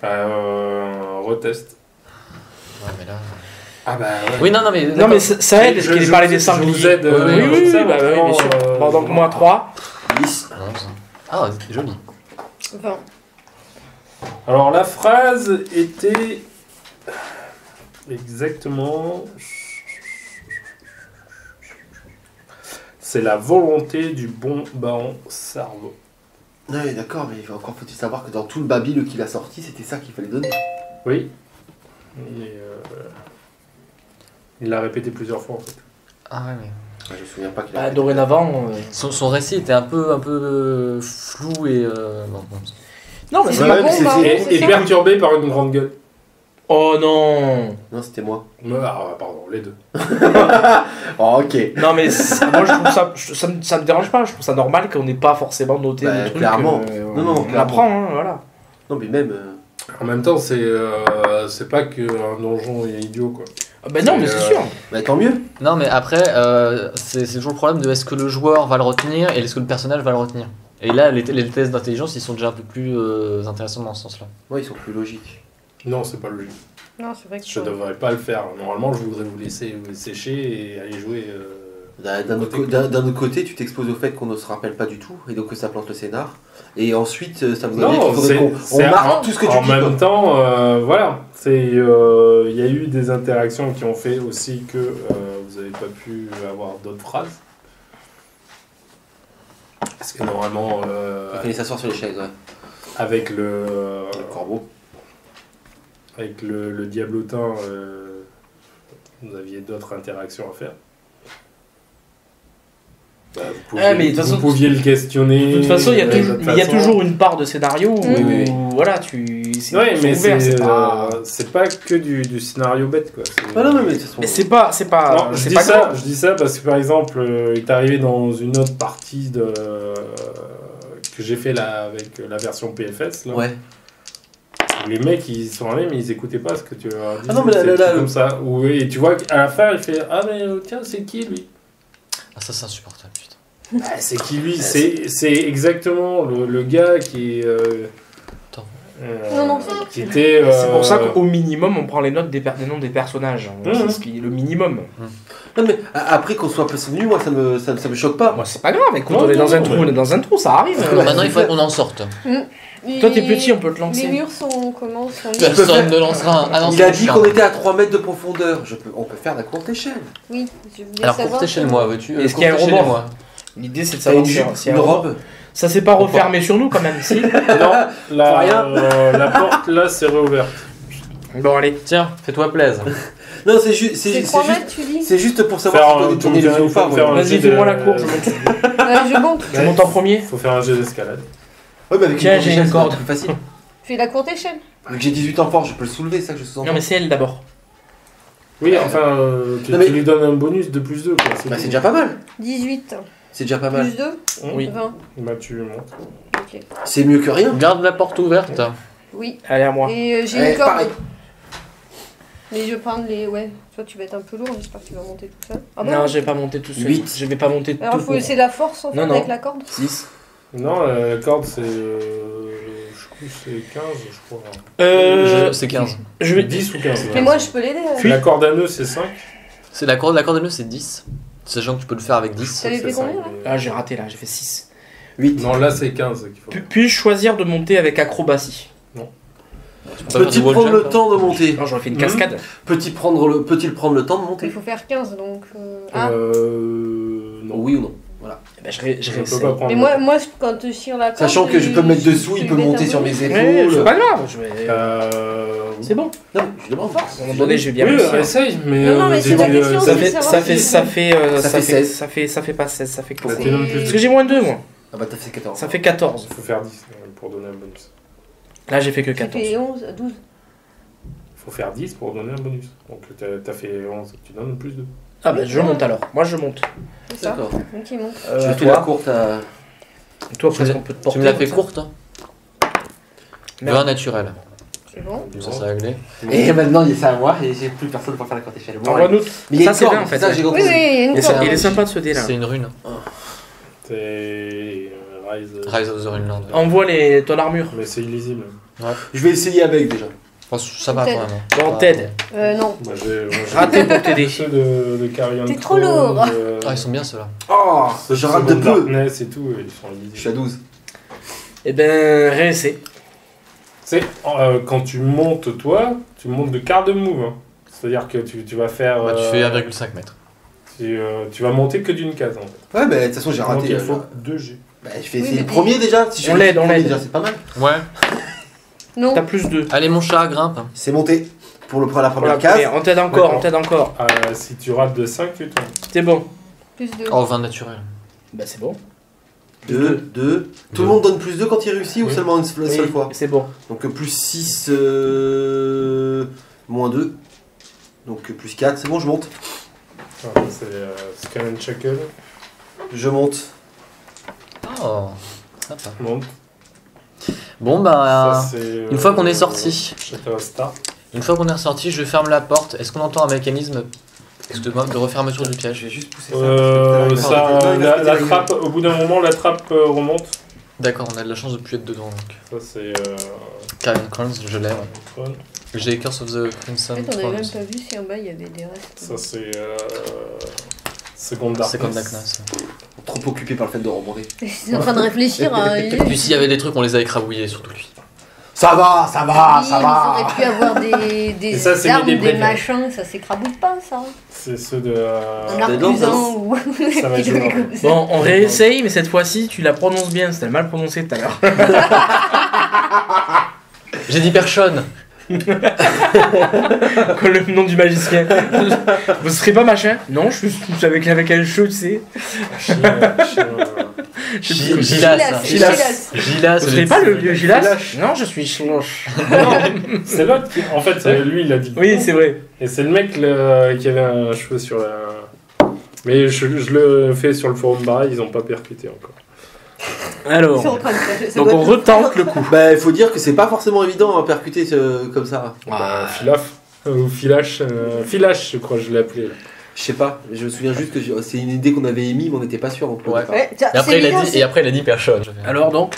Retest. Ouais, mais là. Ah bah ouais. Oui, non, mais. Non, mais ça aide, est-ce qu'il est parlé des sangliers? Je vous aide. Oui, bah, oui, bien sûr. Bon, donc moi 3. 10. Ah, c'est joli. 20. Alors la phrase était exactement... C'est la volonté du bon baron Sarvo. Oui, d'accord, mais encore faut-il savoir que dans tout le Babil qu'il a sorti, c'était ça qu'il fallait donner. Oui. Et, il l'a répété plusieurs fois en fait. Ah ouais, mais. Je me souviens pas qu'il a... Bah, dorénavant... Son récit était un peu flou et. Bon. Non, mais C'est c'est pas pas... bon, bah, c'est Et ça. perturbé par une grande gueule. Oh non. Non, c'était moi. Ah pardon, les deux. Oh, ok. Non, mais moi je trouve ça me dérange pas, je trouve ça normal qu'on n'ait pas forcément noté Bah, le truc. clairement. Non, On clairement. apprend, hein, voilà. Non, mais même... En même temps, c'est pas qu'un donjon est idiot quoi. Ah bah non, mais c'est sûr. Bah, tant mieux. Non, mais après, c'est toujours le problème de est-ce que le joueur va le retenir et est-ce que le personnage va le retenir. Et là, les tests d'intelligence, ils sont déjà un peu plus intéressants dans ce sens-là. Ouais, ils sont plus logiques. Non, c'est pas logique. Non, c'est vrai que Je devrais pas le faire. Normalement, je voudrais vous laisser sécher et aller jouer. D'un autre côté, tu t'exposes au fait qu'on ne se rappelle pas du tout, et donc que ça plante le scénar. Et ensuite, ça voudrait dire qu'il faudrait qu'on marque tout ce que tu en dis. même temps, voilà. Il y a eu des interactions qui ont fait aussi que vous n'avez pas pu avoir d'autres phrases. Parce que normalement, Il fallait s'asseoir sur les chaises, ouais. avec le corbeau. Avec le diablotin, vous aviez d'autres interactions à faire. Bah, vous pouviez le questionner. De toute façon, il y a, d'autres il y a façons. toujours une part de scénario où, Oui. voilà, c'est Ouais, mais ouvert, c'est pas que du scénario bête, quoi. Ah non, mais Mais c'est pas Non, c'est pas grave. je dis ça parce que par exemple, il est arrivé dans une autre partie que j'ai fait là avec la version PFS. Là. Ouais. Les mecs, ils sont allés, mais ils écoutaient pas ce que tu leur disais. Ah non, mais là, comme ça. Et tu vois qu'à la fin, il fait ah mais tiens, c'est qui lui? Ah, ça, c'est insupportable, putain. Ah, c'est qui lui? C'est exactement le gars qui Non, qui était. C'est pour ça qu'au minimum, on prend les notes des noms des personnages. C'est ce qui est le minimum. Non, mais après qu'on soit passé nu, moi ça me choque pas. Moi, c'est pas grave. Écoute, on est dans un trou, on est dans un trou, ça arrive. Maintenant, il faut qu'on en sorte. Toi, t'es petit, on peut te Les lancer. murs sont comment sont Personne ne lancera un. Ah non, Il c'est a dit chiant. qu'on était à 3 mètres de profondeur. On peut faire la courte échelle. Oui, je voulais Alors, savoir courte échelle, moi, veux-tu Est-ce qu'il y a un courte échelle, rebord moi. L'idée, c'est de T'as savoir une si jupe, si une robe. ça s'est pas refermé sur nous quand même, si. Non, la porte là, c'est réouverte. Bon, allez. Tiens, fais-toi plaisir. Non, c'est juste. C'est 3 mètres, tu dis. C'est juste pour savoir si on est tourné les yeux ou pas. faire un Vas-y, jet fais-moi de- la course. Je monte. Je monte en premier. Faut faire un jet d'escalade. Ouais, mais avec Tiens, une j'ai échelle, une c'est corde. plus facile. Fais la courte échelle. Vu que j'ai 18 ans fort, je peux le soulever, c'est ça que je sous-entends. Non, mais c'est elle d'abord. Oui, enfin, tu Non, mais- lui donnes un bonus de plus 2. Quoi. Bah, c'est déjà pas mal. 18. C'est déjà pas mal. Plus 2. Oui. 20. Bah, tu montes. Ok. C'est mieux que rien. Garde la porte ouverte. Oui. Allez, à moi. Et j'ai Ouais, une corde. pareil. Mais je vais prendre les. Ouais. Toi, tu vas être un peu lourd. J'espère que tu vas monter tout seul. Ah bon Non, je vais pas monter tout seul. 8. Je vais pas monter tout Alors, faut court. essayer la force en fait Non, non. avec la corde. 6. Non, la corde, c'est. Je crois que c'est 15, je crois. C'est 15. Je vais 10 ou 15. Mais moi, je peux l'aider. La corde à nœud, c'est 5. C'est la corde de nœud, c'est 10. Sachant que tu peux le faire avec 10. T'avais fait combien là Ah, j'ai raté là, j'ai fait 6. 8. Non, là, c'est 15 qu'il faut. Puis-je choisir de monter avec acrobatie? Peux-tu prendre le temps de monter? Non, j'aurais fait une cascade. Peut-il prendre le temps de Il monter? faut faire 15 donc. Ah. Non. Oui ou non? Voilà. Eh ben, je Je peux réessaye. pas prendre. Mais moi, quand je tire la corde. Sachant que je peux me mettre dessous, il peut monter sur mes Ouais, épaules. c'est pas grave. Je vais... C'est bon. Non, mais je demande. À un moment donné, je vais bien Oui, réussir. essaye, mais. Non, mais c'est la question, Ça c'est fait, savoir ça fait, si- ça fait, Ça fait 16. ça fait pas 16, ça fait quoi? Bah, t'es même plus. Parce que j'ai moins 2 moi. Ah bah t'as fait 14. Ça fait 14. Il faut faire 10 pour donner un bonus. Là j'ai fait que Ça 14. fait 11, 12. Il faut faire 10 pour donner un bonus. Donc t'as fait 11, tu donnes plus de. Ah bah je monte alors. Moi je monte. C'est ça. D'accord. Donc il monte. Je À fais la toi. courte à. Toi presque on peut te porter. Tu me l'as comme fait ça. courte. Hein. Merde. 20 naturel. C'est bon. Ça, c'est réglé. Et maintenant, il est ça à moi et j'ai plus personne pour faire la courte échelle. Bon, allez. Envoie-nous. Mais il y a Ça une c'est corde, bien en fait. ça, j'ai Oui, compris. oui, il y a une Et ça, corde. il est sympa de ce dé là. C'est une rune. C'est Rise of the Runelord. Ouais. Envoie ton armure. Mais c'est illisible. Ouais. Je vais essayer avec déjà. Ça va quand même. Bon, t'aides. Non. Moi, j'ai Raté pour t'aider. ceux de Carrion. T'es trop lourd. Ah, ils sont bien ceux-là. Oh, je rate de peu. Darkness et tout, ils sont illisibles. Je suis à 12. Eh ben, réessaye. C'est quand tu montes, toi, tu montes de quart de move. Hein. C'est-à-dire que tu vas faire. Bah, tu fais 1,5 mètres. Tu vas monter que d'une case en fait. Ouais, mais de toute façon, j'ai Donc raté. il faut 2 G. Bah, je vais essayer le premier déjà. Si On l'aide, déjà, c'est pas mal. Ouais. Non. T'as plus 2. Allez, mon chat, grimpe. C'est monté pour la première case. On t'aide encore. Si tu rates de 5, tu tombes. C'est bon. Plus 2. Oh, 20 naturel. Bah, c'est bon. 2. Tout le monde donne plus 2 quand il réussit ou seulement une seule fois? C'est bon. Donc plus 6, moins 2. Donc plus 4, c'est bon, je monte. C'est Scan and Shackle. Je monte. Oh, sympa. Monte. Bon, bah, Ça, c'est, une fois qu'on est sorti. Château Star. Une fois qu'on est ressorti, je ferme la porte. Est-ce qu'on entend un mécanisme de refermeture du piège? Je vais juste pousser ça. La trappe, au bout d'un moment, la trappe remonte. D'accord, on a de la chance de plus être dedans. Donc. Ça, c'est. Karen Crowns, je l'ai. Ouais. Trône. J'ai Curse of the Crimson. En fait, on avait Throne même aussi. pas vu si en bas il y avait des restes. Ça, c'est. Second Darkness. Second Darkness. Trop occupé par le fait de remonter. J'étais en train de réfléchir à. Puis s'il y avait des trucs, on les a écrabouillés, surtout lui. Ça va, ça va, Oui, ça mais va. il aurait pu avoir Et des ça, c'est armes, mes des débris. machins, ça s'écrabouille pas ça. C'est ceux de. Un des arcusan ou. Ça va jouer. Bon, on réessaye, mais cette fois-ci, tu la prononces bien. C'était mal prononcé tout à l'heure. J'ai dit personne. Comme le nom du magicien. Vous serez pas machin? Non, je suis avec un cheveu, tu sais. Gilas. Vous serez pas le vieux Gilas? Non, je suis Schloch. C'est l'autre qui. En fait, lui, il a dit. Oui, c'est vrai. Et c'est le mec qui avait un cheveu sur la. Mais je le fais sur le forum pareil, ils ont pas percuté encore. Alors, donc on retente le coup. Bah, il faut dire que c'est pas forcément évident à percuter comme ça. Filaf. Ou Filash. Filash, je crois que je l'ai appelé. Là. Je sais pas, je me souviens juste que c'est une idée qu'on avait émise, mais on n'était pas sûr. Donc Ouais. Ouais, Et après, il a dit personne. Alors donc,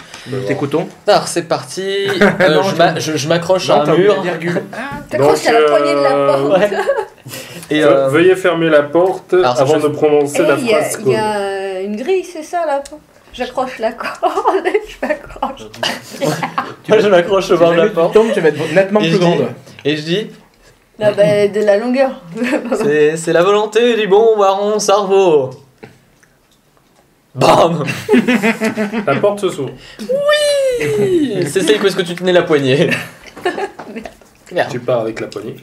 t'écoutons. Alors c'est parti. Non, je m'accroche à un mur. T'accroches à la poignée de la porte. Ouais. Et Veuillez fermer la porte alors, avant de prononcer la phrase. Il y a une grille, c'est ça là. J'accroche la corde, je m'accroche. moi je m'accroche au bord de la porte. Tu vas être nettement Et plus je dis- grande. Et je dis, Là, bah, de la longueur. c'est la volonté du bon baron Sarvo. Bam. La porte s'ouvre. C'est celle que tu tenais la poignée. Merde. Tu pars avec la poignée.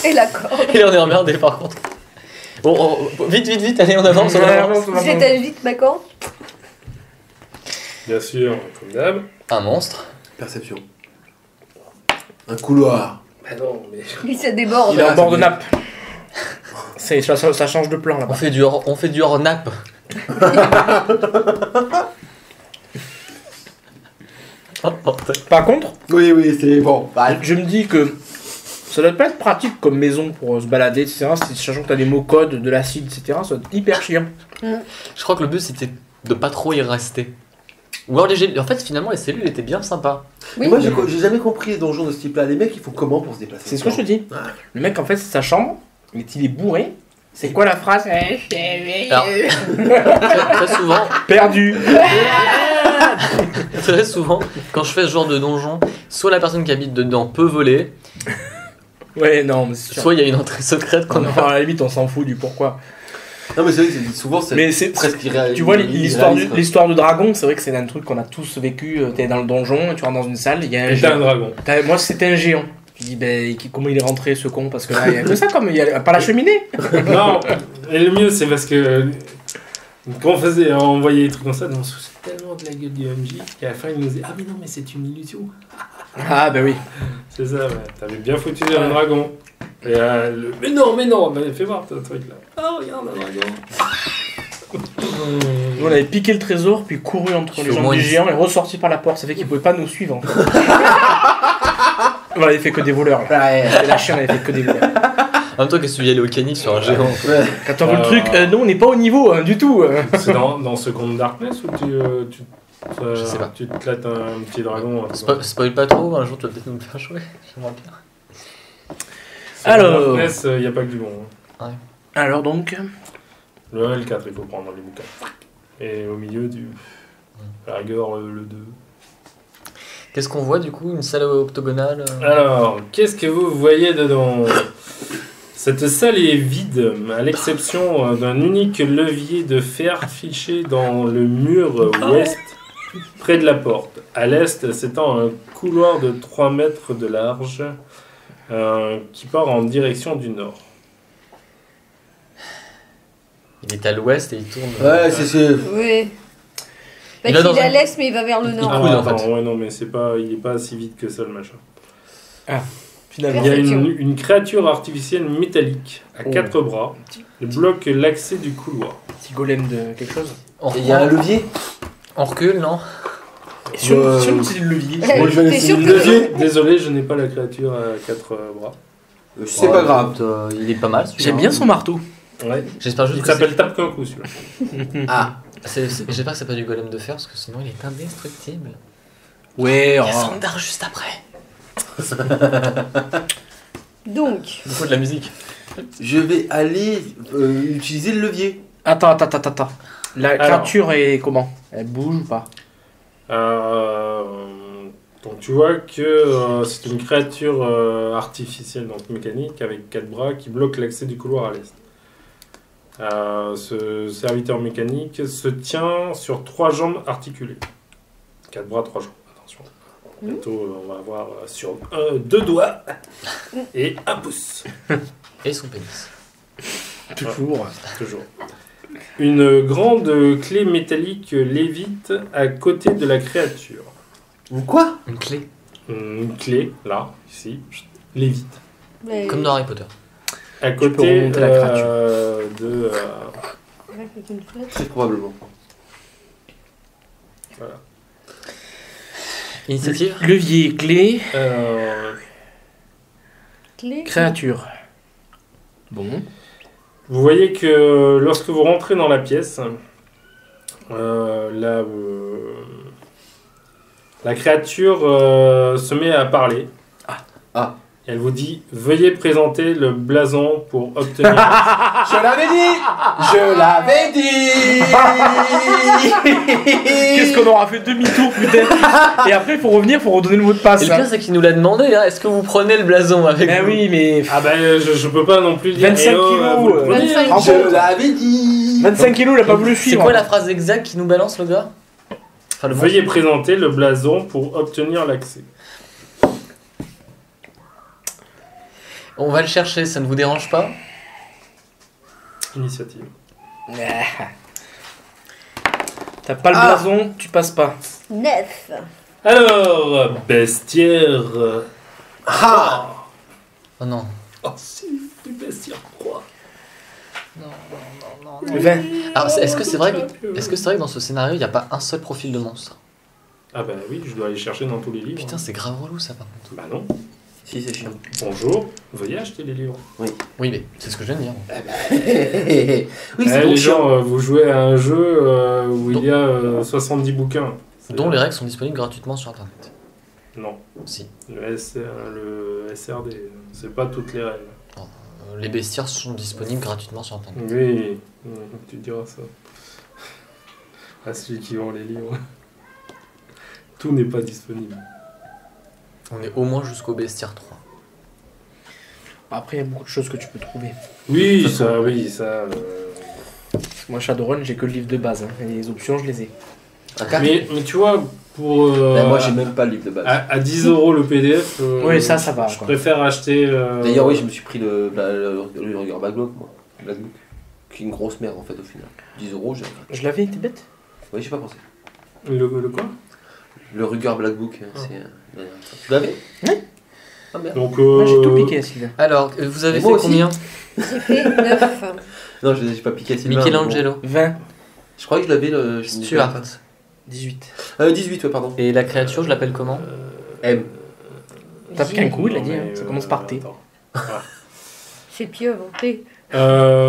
Et la corde. Et là on est emmerdé par contre. Bon, vite, allez on avance, on avance. J'étais vite ma corde. Bien sûr, comme d'hab. Un monstre. Perception. Un couloir. Bah non, mais. Il se déborde. Il est en bord de nappe. Ça change de plan On là-bas. fait du hors nappe. Par contre, Oui, c'est bon. Bah, je me dis que ça doit pas être pratique comme maison pour se balader, etc. Sachant que t'as des mots codes, de l'acide, etc. Ça doit être hyper chiant. Je crois que le but c'était de pas trop y rester. Ou alors en fait finalement les cellules étaient bien sympas. Oui. moi, j'ai jamais compris les donjons de ce type-là. Les mecs, ils font comment pour se déplacer? C'est ce que je te dis. Ouais. Le mec, en fait, c'est sa chambre, mais il est bourré. C'est quoi la phrase? Alors, très souvent, Perdu. très souvent, quand je fais ce genre de donjon, soit la personne qui habite dedans peut voler, Ouais, non, mais c'est sûr. soit il y a une entrée secrète qu'on a. À la limite, on s'en fout du pourquoi. Non, mais c'est vrai que souvent, c'est Mais c'est presque irréaliste. Tu vois, l'histoire du dragon, c'est vrai que c'est un truc qu'on a tous vécu. T'es dans le donjon, tu rentres dans une salle, il y a un Et t'as un géant. dragon. Moi, c'était un géant. Tu dis, ben, comment il est rentré ce con? Parce que là, il y a que ça, comme il y a pas la cheminée. Non, et le mieux, c'est parce que. Quand on voyait des trucs comme ça, on se souciait tellement de la gueule du MJ qu'à la fin, il nous disait: ah, mais non, mais c'est une illusion. Ah, ben oui. C'est ça, ouais. T'avais bien foutu un dragon. Et mais non, mais fais voir ton truc là. Oh, regarde un dragon. Nous, on avait piqué le trésor, puis couru entre les Au jambes moins du une- géant et ressorti par la porte. Ça fait qu'ils pouvaient pas nous suivre. En fait. On avait fait que des voleurs. Là. Ouais. C'était la chienne, on avait fait que des voleurs. En même temps, qu'est-ce que tu y aller au canif sur un géant Ouais. Quand on veut le truc, nous on n'est pas au niveau du tout. C'est dans Second Darkness où Je sais pas. tu te clates un petit dragon. Spoil pas trop, un jour tu vas peut-être nous le faire jouer. J'aimerais bien. Alors. Darkness, il n'y a pas que du bon. Hein. Alors donc. Le 1 et le 4, il faut prendre les bouquins. Et au milieu, à la rigueur, le 2. Qu'est-ce qu'on voit du coup? Une salle octogonale Alors, qu'est-ce que vous voyez dedans? Cette salle est vide, à l'exception d'un unique levier de fer fiché dans le mur ouest, près de la porte. À l'est s'étend un couloir de 3 mètres de large qui part en direction du nord. Il est à l'ouest et il tourne. Ouais, c'est. Oui. Il Bah, va dans il est à un- l'est, mais il va vers le nord. Il coule, en fait. Ouais, non, mais il est pas si vite que ça, le machin. Finalement. Il y a Effectivement. une créature artificielle métallique à Oh. 4 bras. Elle bloque l'accès du couloir. Petit golem de quelque chose. Il y a un levier. On recule, non? Et si on utilise le levier. Moi, je vais T'es laisser sûr le que- levier. Désolé, je n'ai pas la créature à 4 bras. C'est pas grave. Il est pas mal celui-là. J'aime bien son marteau. Ouais. J'espère juste Il que c'est- s'appelle Tape qu'un coup, celui-là. Ah. J'espère que c'est pas du golem de fer parce que sinon il est indestructible. Ouais, Il y a Sandar juste après. Donc, Du coup de la musique. Je vais aller utiliser le levier. Attends. La Alors. créature est comment? Elle bouge ou pas? Donc tu vois que c'est une créature artificielle, donc mécanique, avec 4 bras qui bloque l'accès du couloir à l'est. Ce serviteur mécanique se tient sur 3 jambes articulées. 4 bras, 3 jambes, attention. Bientôt on va avoir sur 2 doigts et 1 pouce. Et son pénis. Toujours. Toujours. Une grande clé métallique lévite à côté de la créature. Quoi? Une clé. Une clé, là, ici, lévite. mais- Comme dans Harry Potter. À peux côté remonter la créature. de... Avec une flèche. Très probablement. voilà. Initiative. Levier, clé, Clé. créature. Bon. Vous voyez que lorsque vous rentrez dans la pièce, la créature se met à parler. Ah. Elle vous dit « Veuillez présenter le blason pour obtenir... Je l'avais dit. Je l'avais dit. Qu'est-ce qu'on aura fait demi-tour peut-être? Et après, il faut revenir pour redonner le mot de passe. Et le pire c'est qu'il nous l'a demandé. Hein. Est-ce que vous prenez le blason avec Ben vous? oui, mais. » Ah ben je peux pas non plus dire 25 Eh oh, kilos, vous le prenez, 25 hein. Je l'avais dit. 25 kilos, il a pas voulu C'est suivre. quoi la phrase exacte qui nous balance le gars? Enfin, le Veuillez présenter le blason pour obtenir l'accès. On va le chercher, ça ne vous dérange pas? Initiative. T'as pas le blason, tu passes pas. 9. Alors, bestiaire... Ah. Oh non. Oh si, du bestiaire 3. Le 20. Alors, est-ce que c'est vrai que dans ce scénario il n'y a pas un seul profil de monstre? Ah bah oui, je dois aller chercher dans tous les livres. Putain, c'est grave relou ça par contre. Bah non. Si, c'est chiant. Bonjour, veuillez acheter les livres. Oui, mais c'est ce que je viens de dire. Oui, c'est les donc gens, chiant. vous jouez à un jeu où il y a 70 bouquins. Dont les règles sont disponibles gratuitement sur internet. Non, Si. le SRD, c'est pas toutes les règles. Les bestiaires sont disponibles gratuitement sur internet. Oui, tu diras ça. À celui qui vend les livres. Tout n'est pas disponible. On est au moins jusqu'au bestiaire 3. Après, il y a beaucoup de choses que tu peux trouver. Oui, ça. Moi, Shadowrun, j'ai que le livre de base. Hein. Et les options, je les ai. Mais tu vois, pour. Moi, j'ai même pas le livre de base. à 10 € le PDF. Oui, ça va, Je quoi. préfère acheter. D'ailleurs, oui, je me suis pris le Ruger Blackbook, moi. Blackbook. Qui est une grosse merde en fait au final. 10 €, j'ai. Je l'avais, t'es bête? Oui, j'ai pas pensé. Le quoi? Le Ruger Blackbook, c'est. Tu l'avais? Oui. Ah merde. Donc, Moi, j'ai tout piqué, Sylvain. Alors, vous avez Et fait moi aussi. combien? J'ai fait 9. Non, j'ai pas piqué à Sylvain. Michelangelo. 20. Je crois que je l'avais. Je me Stuart. rappelle 18. pas. 18, ouais, pardon. Et la créature, je l'appelle comment? M. Tape qu'un coup, il a non, dit. mais, Hein. Ça commence par T. attends. Ah. C'est pieuvre. P.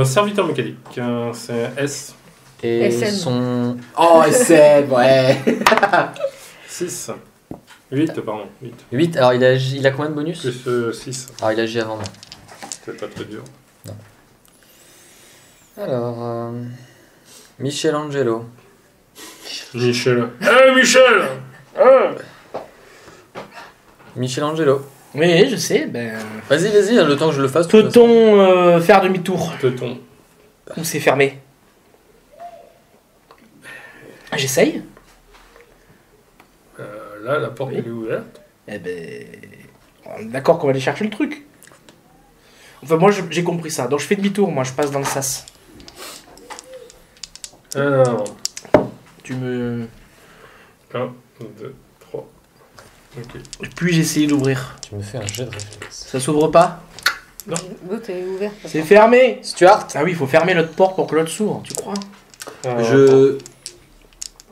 Serviteur mécanique, c'est S. Et SM. son... Oh, SM, ouais. 6. 8, pardon. 8. 8, alors il a combien de bonus? Plus 6. Alors il agit avant moi. C'est pas très dur. Alors... Michelangelo. Michel. Michel Michelangelo. Oui, je sais, ben... Vas-y, le temps que je le fasse. de toute façon. Peut-on faire demi-tour? Peut-on Ou c'est fermé? J'essaye. Là, la porte Oui. elle est ouverte. Eh ben... On est d'accord qu'on va aller chercher le truc. Enfin, moi, j'ai compris ça. Donc, je fais demi-tour, moi, je passe dans le sas. Alors, Tu me... 1, 2, 3. Ok. Puis j'ai essayé d'ouvrir. Tu me fais un jet de réflexe. Ça s'ouvre pas? L'autre est ouverte. C'est fermé. Stuart. Ah oui, il faut fermer l'autre porte pour que l'autre s'ouvre, tu crois? Je.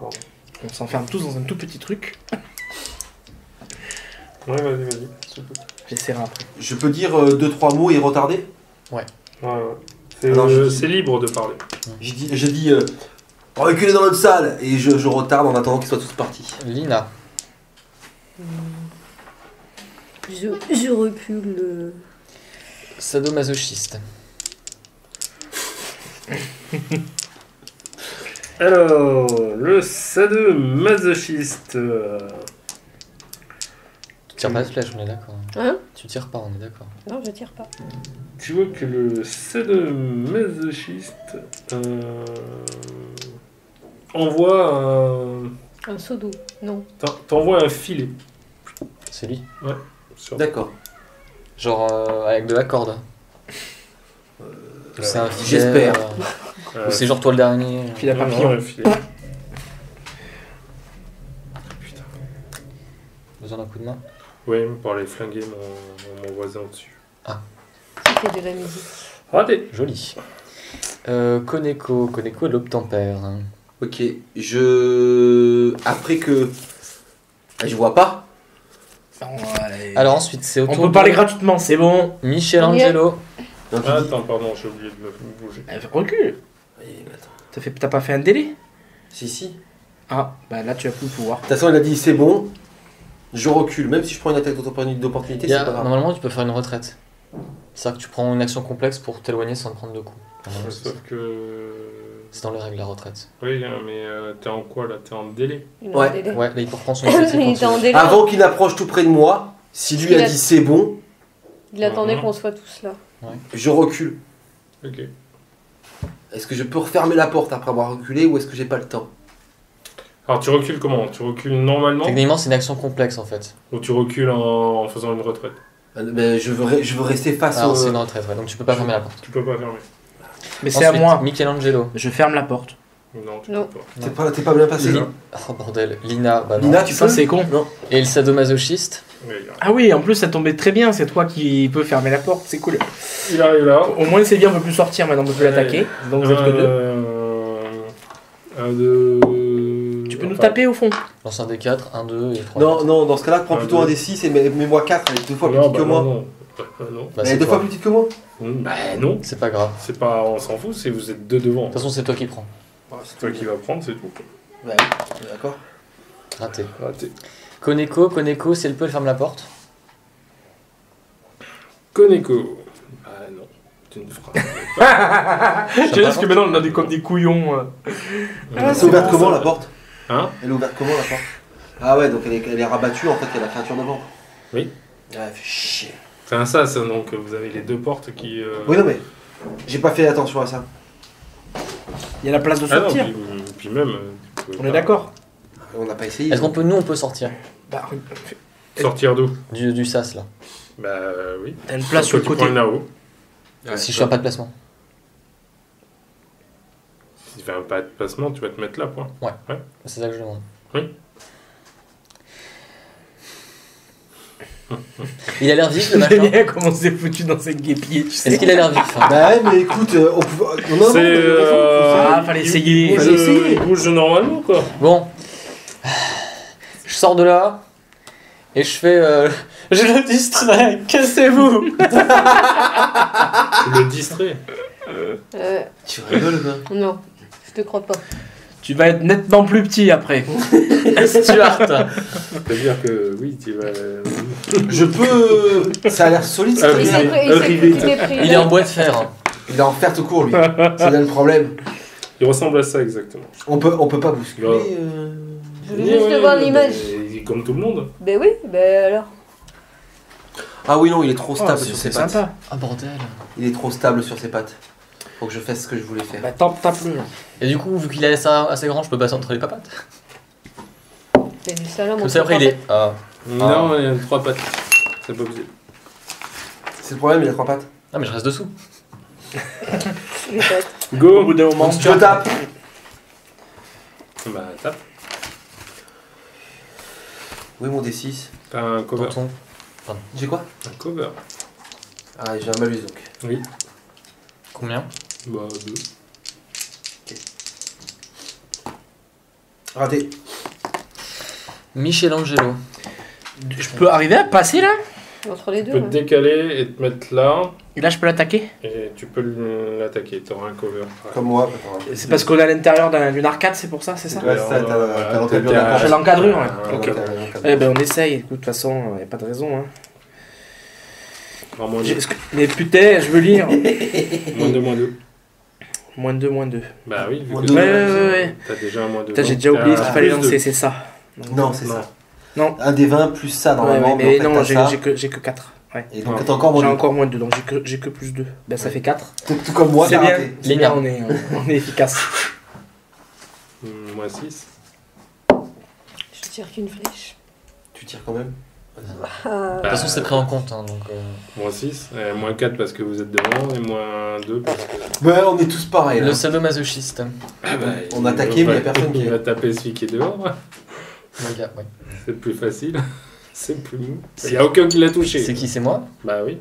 On s'enferme tous dans un tout petit truc. Ouais, vas-y. J'essaierai après. Je peux dire 2-3 mots et retarder? Ouais. Alors, C'est libre de parler. Je dis reculez dans notre salle et je retarde en attendant qu'ils soient tous partis. Lina. Je recule. Sadomasochiste. Alors, le sadomasochiste. Tu tires pas de flèche, on est d'accord. Hein? Tu tires pas, on est d'accord. Non, je tire pas. Tu vois que le sadomasochiste envoie un. Un seau d'eau. Non. T'envoies un filet. C'est lui. Sur... D'accord. Genre avec de la corde. C'est un filet. J'espère. Ou c'est genre toi le dernier. Puis la Non, papillon. un filet. Putain. Besoin d'un coup de main. Oui, pour aller flinguer mon voisin au-dessus. C'était de la musique. Raté. Joli. Koneko est l'obtempère. Ok, après que. Ah, je vois pas. Alors ensuite, c'est au On tour peut de parler gratuitement, c'est bon. Michelangelo. Donc, Ah, attends, pardon, j'ai oublié de me bouger. Recule. T'as pas fait un délai? Si. De Ah, bah là tu as plus le pouvoir. toute façon, il a dit c'est bon, je recule. Même si je prends une attaque d'opportunité, c'est pas grave. Normalement, tu peux faire une retraite. C'est-à-dire que tu prends une action complexe pour t'éloigner sans te prendre de coups. Normalement, c'est Sauf ça. que. C'est dans les règles, la retraite. Oui, mais t'es en quoi là? T'es en délai? Il est en Ouais. délai. Ouais, là, il peut reprendre son initiative. Il était en quand délai. Avant qu'il n'approche tout près de moi, si lui Il a a- dit c'est bon, Il attendait qu'on soit tous là. je recule. Ok. Est-ce que je peux refermer la porte après avoir reculé ou est-ce que j'ai pas le temps? Alors tu recules comment? Tu recules normalement Techniquement, c'est une action complexe en fait. ou tu recules en faisant une retraite? Mais je veux rester face Alors, au. c'est une retraite, ouais, donc tu peux pas fermer la porte. Tu peux pas fermer. Mais c'est à Ensuite, moi. Michelangelo. Je ferme la porte. Non, tu Non. peux pas. T'es pas bien passé. Lina. Oh bordel, Lina, bah non. Lina, tu Ça peux? c'est con. Non. Et le sadomasochiste. Mais Ah oui, en plus ça tombait très bien, c'est toi qui peux fermer la porte, c'est cool. il arrive là. Au moins c'est bien, on peut plus sortir maintenant, on peut plus l'attaquer. Donc vous êtes que deux. Un, deux. Tu peux nous taper au fond. Lance un D4, 1, 2 et 3. Non, dans ce cas-là, prends Un, plutôt deux. un des 6 et mets-moi 4, elle est 2 fois plus Non, petite que bah moi. non. Non. Bah, Elle est c'est 2 fois toi. plus petite que moi. Bah non. C'est pas grave. C'est pas, on s'en fout, c'est vous êtes deux devant. De toute façon, c'est toi qui prends. C'est toi qui vas prendre, c'est tout. Ouais, d'accord. Raté. Raté. Koneko, si elle peut, elle ferme la porte. Koneko. Ah non. Tu ne feras. J'ai juste que maintenant on a des, comme des couillons. C'est ouverte comment la porte? Hein? Elle est ouverte comment la porte? Ah ouais, donc elle est rabattue en fait, il y a la créature devant. Oui. Ouais, fait chier. C'est un sas, donc vous avez les deux portes qui. Oui, non, mais j'ai pas fait attention à ça. Il y a la place de Ah non, sortir. puis même. On est d'accord. On n'a pas essayé. Est-ce qu'on peut, nous, on peut sortir Bah, Sortir d'où? du sas là. Bah oui. t'as une place sur le Tu côté. prends le Nao. Si je fais un pas de placement. Si tu fais un pas de placement, tu vas te mettre là, point. C'est ça que je demande. Oui. Il a l'air vif le machin. J'aime bien comment c'est foutu dans ses guépiers, tu sais. Est-ce qu'il a l'air vif? Bah ouais, mais écoute, on pouvait. Non, C'est. Ah, fallait essayer. Il Fallait essayer. bouge normalement, quoi. Bon. Je sors de là. Et je fais je le distrais, cassez-vous. Tu le distrais. Tu rigoles quoi. Non, je te crois pas. Tu vas être nettement plus petit après. Stuart. C'est-à-dire que oui, tu vas. Je peux. Ça a l'air solide. Ah, ce Il oui. truc. s'est pris. Il est en bois de fer. Il est en fer tout court lui. C'est là le problème. Il ressemble à ça exactement. On peut pas bousculer. Ouais. Je veux juste voir l'image. Il est comme tout le monde. Ben oui, ben alors. Ah oui non, il est trop stable Oh, sur c'est ses pattes. sympa. Ah bordel. Il est trop stable sur ses pattes. Faut que je fasse ce que je voulais faire. Bah tape-le. Et du coup, vu qu'il est assez grand, je peux passer entre les papates. C'est du salon, Comme ça après il est. Ah. Non, il y a 3 pattes. C'est pas possible. C'est le problème, il a 3 pattes. Ah mais je reste dessous. Les pattes. Au Go. bout d'un moment, Je tape. Bah tape. Oui mon D6. T'as un cover. Tonton. J'ai quoi? Un cover. Ah j'ai un malus donc. Oui. Combien? Bah 2. Raté. Michelangelo. je peux arriver à passer là? Entre les Tu deux. peux te décaler et te mettre là. Et là je peux l'attaquer? Et tu peux l'attaquer. T'auras un cover. Ouais. Comme moi. C'est parce qu'on est à l'intérieur d'une arcade, c'est pour ça, c'est ça? Ouais, c'est ça, t'as l'encadrure t'as- d'accord. J'ai l'encadrure, ouais. Ah, Ok. ouais. Eh ben on essaye, écoute, de toute façon, y a pas de raison. Hein. Alors, moins 2. Mais putain, je veux lire. Moins 2, moins 2. -2, -2. Bah oui, vu Moins que deux. Ouais. t'as déjà un moins 2. Putain, j'ai déjà oublié ce qu'il fallait lancer, c'est ça. Non, c'est Non. ça. Non. Un des 20 plus ça Ouais, normalement. mais en fait, non, t'as ça. j'ai que 4. Ouais. Et donc Ouais. t'as encore J'ai moins encore moins de 2, donc j'ai que plus 2. Ben ça Ouais. fait 4. Tout comme moi, C'est t'as bien, raté. c'est bien, on est efficace. Moins 6. Je tire qu'une flèche. Tu tires quand même. Ah, De toute façon, c'est pris en compte. Hein, donc, Moins 6. Moins 4 parce que vous êtes devant. Et moins 2 parce que. Ouais, on est tous pareils là. le sadomasochiste. Ah bah, On a attaqué, mais y a personne qui Il est. va taper celui qui est dehors. Ouais. C'est plus facile. C'est plus mou. Il n'y a aucun qui l'a touché. C'est qui? C'est moi? Bah oui.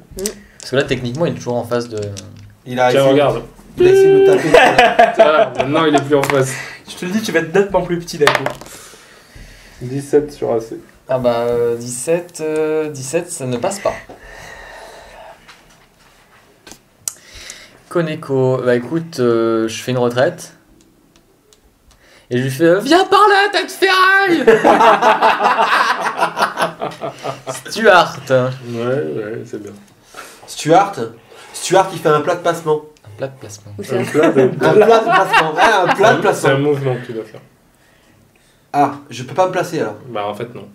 Parce que là, techniquement, il est toujours en face de. Il a Tiens, essayé, regarde. il a essayé de me taper. Tiens, maintenant, il est plus en face. Je te le dis, tu vas être nettement plus petit d'un coup. 17 sur AC. Ah bah 17, 17, ça ne passe pas. Koneko, bah écoute, je fais une retraite. Et je lui fais viens par là, tête ferraille. Stuart. Ouais, c'est bien. Stuart il fait un plat de placement. Un plat de placement. ou c'est Un un- plat de. Un plat de placement. Ouais, un plat de C'est un placement. mouvement que tu dois faire. Ah, je peux pas me placer alors. Bah en fait, non.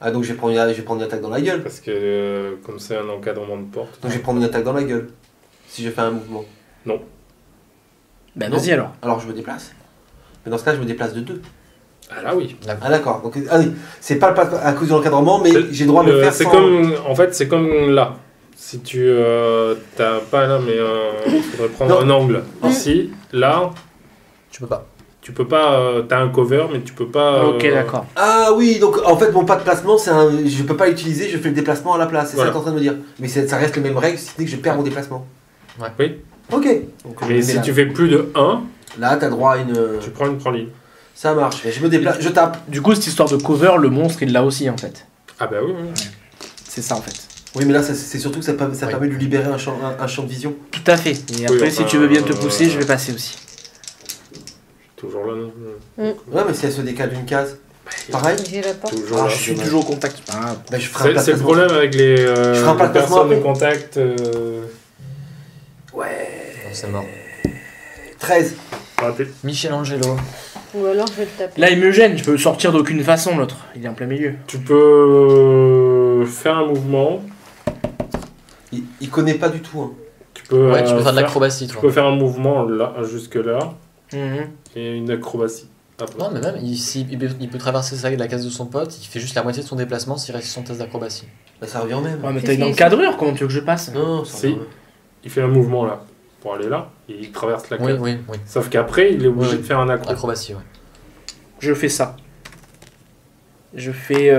Ah, donc je vais prendre une attaque dans la gueule. Parce que comme c'est un encadrement de porte. Donc je vais prendre une attaque dans la gueule. Si je fais un mouvement. Ben Non. vas-y alors. Alors je me déplace. Mais dans ce cas, je me déplace de 2. Ah là oui. Ah d'accord. Donc ah oui, c'est pas le pas à cause de l'encadrement, mais j'ai le droit de le faire C'est sans. comme. En fait, c'est comme là. Si tu. T'as pas là, mais il faudrait prendre Non. un angle. Ici, là, Tu peux pas. tu peux pas. T'as un cover, mais tu peux pas. Ok, d'accord. Ah oui, donc en fait mon pas de placement, je peux pas l'utiliser, je fais le déplacement à la place. C'est Voilà. ça que t'es en train de me dire. Mais ça reste les mêmes règles, si ce n'est que je perds mon déplacement. Oui. Ok. Donc, je Mais me si mets tu fais plus de 1, là, là, t'as droit à une. tu prends une praline. Ça marche. Mais je me déplace, je tape. Du coup, cette histoire de cover, le monstre, il l'a aussi en fait. Ah bah oui, oui. C'est ça en fait. Oui, mais là, c'est surtout que ça Oui. permet de lui libérer un champ de vision. Tout à fait. Et après, Oui, si enfin, tu veux bien te pousser, je vais passer aussi. Toujours là, non Ouais, mais si elle se décale d'une case, pareil. J'ai la porte. Toujours Ah, là. je suis toujours au contact. Ah, Ben, je ferai un C'est le placement. problème avec les, ferai un les placement personnes de après. contact. Non, c'est mort. 13. Raté. Michelangelo. Ou alors je vais le taper. là, il me gêne. Je peux sortir d'aucune façon, l'autre. Il est en plein milieu. Tu peux faire un mouvement. Il connaît pas du tout. Hein. Tu peux, Ouais, tu peux faire de faire- l'acrobatie, Tu toi. peux faire un mouvement là, jusque là, Mhm. et une acrobatie. Après. Non, mais même, il peut traverser la case de son pote, il fait juste la moitié de son déplacement s'il reste son test d'acrobatie. Ben, ça revient au même. Ouais, mais Qu'est-ce t'as une qu'il encadrure. Comment tu veux que je passe? Non, ça Si. revient au même. Il fait un mouvement là, pour aller là, et il traverse la Oui, case. oui, oui. Sauf qu'après, il est obligé Oui, de faire un accro. Acrobatie, ouais. Je fais ça. Je fais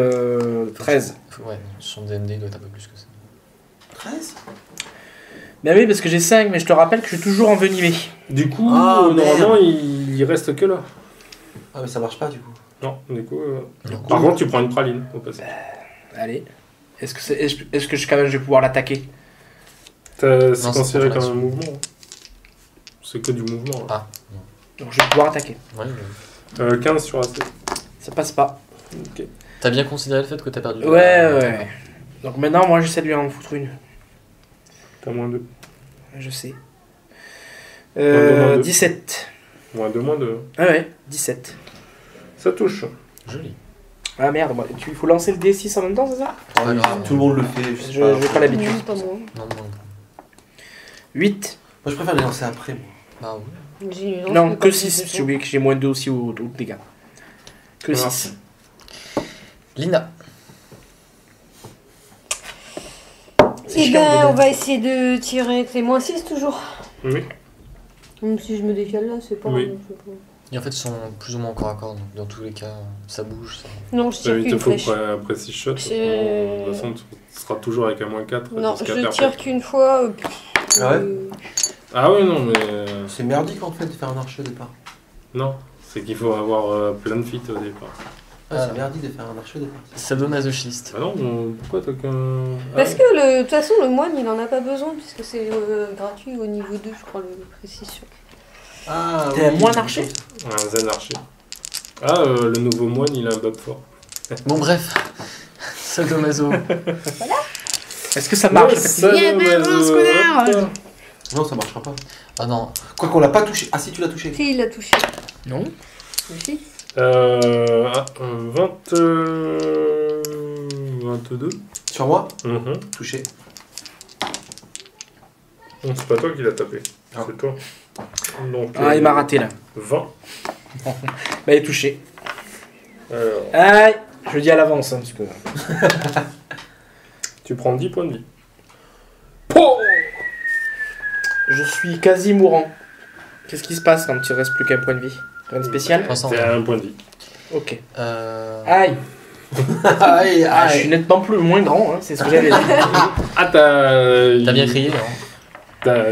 13. Ouais, son DND doit être un peu plus que ça. 13. Ben oui, parce que j'ai 5, mais je te rappelle que je suis toujours envenimé. Du coup, Ah, normalement, il reste que là. Ah, mais ça marche pas du coup. Non, du coup. Non. Par contre, tu prends une praline au passage. Allez. Est-ce que quand même je vais pouvoir l'attaquer? C'est c'est considéré pas comme un l'action. mouvement. C'est que du mouvement. Là. Ah. Donc je vais pouvoir attaquer. Ouais, ouais. 15 sur AC. Ça passe pas. Ok. T'as bien considéré le fait que t'as perdu. Ouais. Donc maintenant, moi j'essaie de lui en foutre une. T'as moins 2. Je sais. Moins deux. 17. Moins 2. Ah ouais, 17. Ça touche. Joli. Ah merde, il faut lancer le D6 en même temps, c'est ça? Ouais, grave. Tout le monde le fait. Je sais Je pas. n'ai pas l'habitude. Non, pas moi. Non, non. 8. Moi, je préfère les lancer après. Moi. Bah oui. J'ai eu Non, mais que pas 6. plus J'ai oublié que j'ai moins 2 aussi aux dégâts. Que Ça 6. Lina. Eh ben, on va essayer de tirer. C'est moins 6 toujours. Oui. Même si je me décale là, c'est pas. Oui. Et en fait, ils sont plus ou moins corps à corps. Donc dans tous les cas, ça bouge. Ça... Non, je tire Il te qu'une faut flèche. après 6 shots. De C'est- toute façon, tu seras toujours avec un moins 4. Non, jusqu'à je faire tire peur. qu'une fois. Ah ouais Ah ouais, non, mais. C'est merdique en fait de faire un archer au départ. Non. C'est qu'il faut avoir plein de feats au départ. Ah, c'est merdique de faire un archer au départ. Sadomasochiste. Ah non, pourquoi t'as qu'un. Parce que de toute façon, le moine il en a pas besoin puisque c'est gratuit au niveau 2, je crois, le précision. Ah, T'es moins un archer? Un zen archer. Ah, le nouveau moine, il a un bug fort. Bon, bref. Sadomaso. Est-ce que ça marche? Non, ça marchera pas. Ah non. Quoi qu'on l'a pas touché. Ah si, tu l'as touché. Si, il l'a touché. Non. Si. 22. Sur moi, Mhm. touché. Non, c'est pas toi qui l'as tapé. Ah. C'est toi. Donc, Ah, il m'a raté là. 20. Bah, il est touché. Alors, Aïe. Je le dis à l'avance, hein, parce que. tu prends 10 points de vie. Je suis quasi mourant. Qu'est-ce qui se passe quand il reste plus qu'un point de vie? Rien de spécial? Vincent. T'es à un point de vie. Ok. Aïe. Aïe. Aïe, Ah, je suis nettement moins grand, hein, c'est ce que j'avais dit. Ah, t'as. T'as bien crié, hein. T'as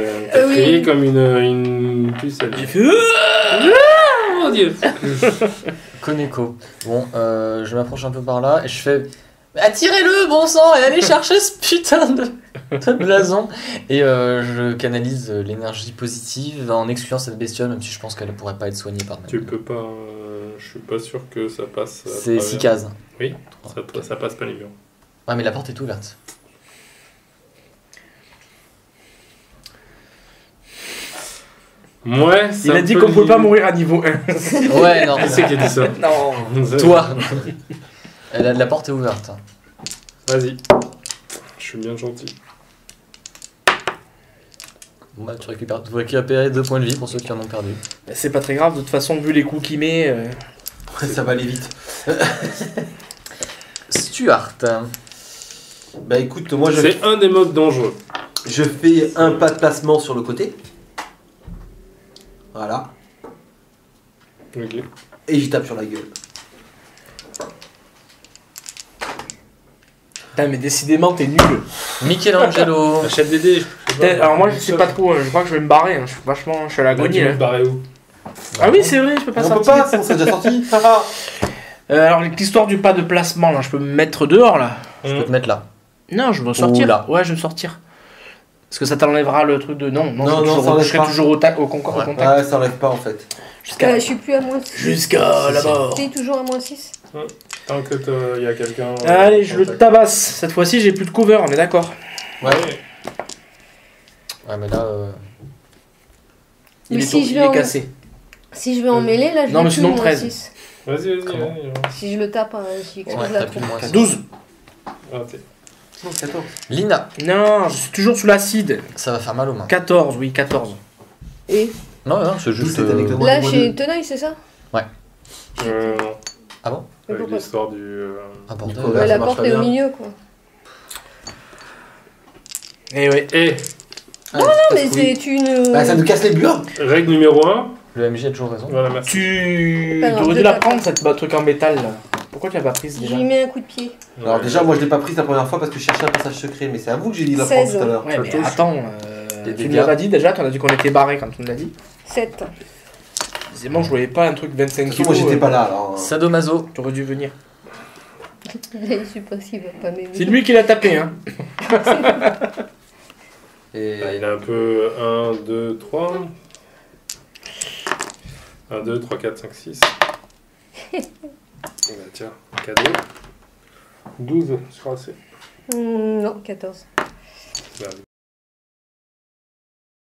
Oui. crié comme une pucelle. J'ai fait. Oh mon dieu. Koneko. Bon, je m'approche un peu par là et je fais. Attirez-le, bon sang, et allez chercher ce putain de blason. Et je canalise l'énergie positive en excluant cette bestiole, même si je pense qu'elle pourrait pas être soignée par Tu même. peux pas. Je suis pas sûr que ça passe. à C'est travers. 6 cases. Oui, ça passe pas les murs. Ouais, mais la porte est ouverte. Ouais, Il a dit qu'on pouvait pas mourir à niveau 1. Ouais, non. Qui c'est qui a dit ça? Non. Toi. La porte est ouverte. Vas-y. Je suis bien gentil. Bon, bah, vous récupérez 2 points de vie pour ceux qui en ont perdu. C'est pas très grave, de toute façon, vu les coups qu'il met. ça va aller vite. Stuart. Bah écoute, moi C'est un des modes dangereux. je fais un pas de placement sur le côté. Voilà. Ok. Et j'y tape sur la gueule. Putain, mais décidément, t'es nul. Michelangelo. Achète des dés. Alors, moi, je sais pas trop, je crois que je vais me barrer. Hein. Je suis à l'agonie là. Barré où? Ah oui, c'est vrai, je peux pas On peut sortir. pas, sinon c'est déjà sorti. Alors, l'histoire du pas de placement, là, je peux me mettre dehors là. Je peux te mettre là. Non, je veux sortir. Oula. Ouais, je veux sortir. Parce que ça t'enlèvera le truc de. Non, Non, ça je enlève serai pas. toujours au contact. Ouais, ça enlève pas en fait. Jusqu'à Je suis plus à moins 6. Jusqu'à la mort. T'es toujours à moins 6. Tant que il y a quelqu'un. Allez, je le tabasse. Cette fois-ci, j'ai plus de cover, on est d'accord. Ouais. Ouais, mais là. Il Mais est, si je il vais est en- cassé. Si je vais en mêlée, là, je Non, vais mais plus sinon, moins 13. 6. Vas-y. Comment Si je le tape, hein, j'y explose Ouais, la t'as plus tronche. moins T'as 6. 12. Raté. Non, 14. Lina. Non, je suis toujours sous l'acide. Ça va faire mal aux mains. 14, oui, 14. Et Non, c'est juste. C'était avec le là, moins chez deux. Tenaille, c'est ça? Non. Ah bon? Mais Avec pourquoi l'histoire du. Ah, bordel. Nicolas. Ouais, ça la marche porte pas est au bien. milieu, quoi. Eh ouais. Et Non, Mais c'est une. Bah, ça nous casse les murs. règle numéro 1. Le MJ a toujours raison. Voilà, merci. Tu Pas grave, aurais je dû la tape. prendre, cette truc en métal là. Pourquoi tu l'as pas prise Je déjà? lui mets un coup de pied. Alors déjà, moi je l'ai pas prise la première fois parce que je cherchais un passage secret, mais c'est à vous que j'ai dit de la prendre 16. tout à l'heure. Ouais, mais touche. attends, Des tu dégâts. nous l'as pas dit déjà, tu en as dit qu'on était barré quand tu nous l'as dit. 7. Décidément, je voyais pas un truc 25 Moi, kilos. j'étais pas là, alors. Sadomaso. T'aurais dû venir. Je suppose qu'il va pas m'aimer. C'est lui qui l'a tapé, hein. Et... Il a un peu 1, 2, 3. 1, 2, 3, 4, 5, 6. Tiens, cadeau. 12, je crois que c'est. Non, 14. Merde.